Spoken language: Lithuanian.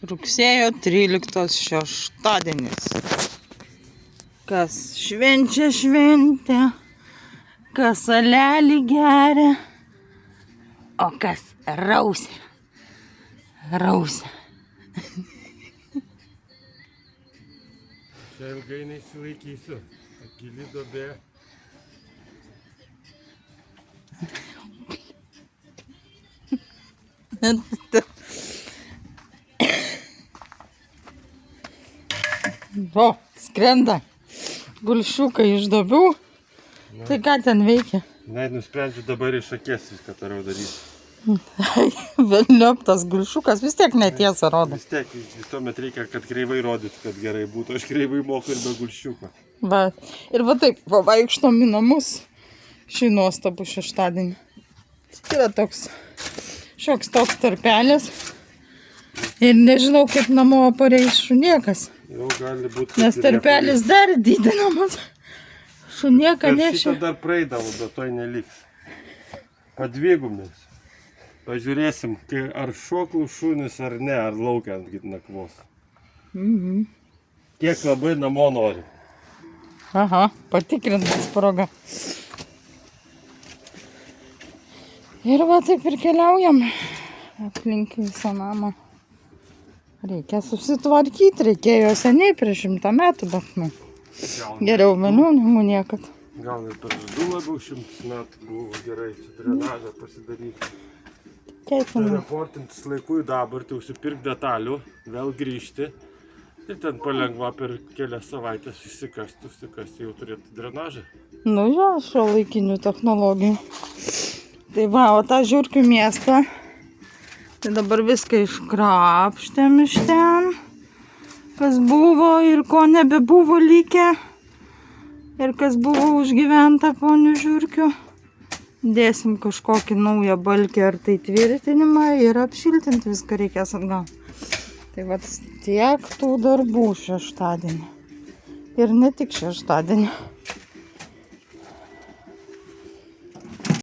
Rugsėjo 13 šeštadienis. Kas švenčia šventę, kas alelį geria, o kas rausia. Rausia. Čia ilgai neįsilaikysiu. Gili duobė. O, skrenda gulšiukai iš duobių. Tai ką ten veikia? Net nusprendžiu dabar iš akės viską toliau daryti. Velniop tas gulšiukas vis tiek netiesą rodo. Vis tiek visuomet reikia, kad kreivai rodytų, kad gerai būtų. Aš kreivai moku ir be gulšiuko. Va. Ir va taip, vaikštom į namus šį nuostabų šeštadienį. Yra toks šioks toks tarpelis. Ir nežinau, kaip namo pareis šuniekas. Jau gali būti. Nes tarpelis dar didinamas. Šunieka per nešia. šitą dar praeidavau, bet toj neliks. Padvigumės. Pažiūrėsim, ar šoklų šunis ar ne, ar laukia ant nakvos. Kiek labai namo nori. Aha, patikrintas proga. Ir va taip ir keliaujam aplink visą namą. Reikia susitvarkyti, reikėjo seniai prieš 100 metų, bet nu, geriau vėliau negu niekad. Gal ir per du labiau 100 metų buvo gerai čia drenažą pasidaryti. Reportintis laiku į dabartį, užsipirk detalių, vėl grįžti ir ten palengva per kelias savaitės išsikasti, jau turėtų drenažą. Nu jo, šio laikinių technologijų. Tai va, o tą žiūrkių miestą, tai dabar viską iškrapštėm iš ten, kas buvo ir ko nebebuvo likę, ir kas buvo užgyventa ponių žiūrkių. Dėsim kažkokį naują balkį ar tai tvirtinimą ir apšiltinti viską reikės atgal. Tai va tiek tų darbų šeštadienį. Ir ne tik šeštadienį.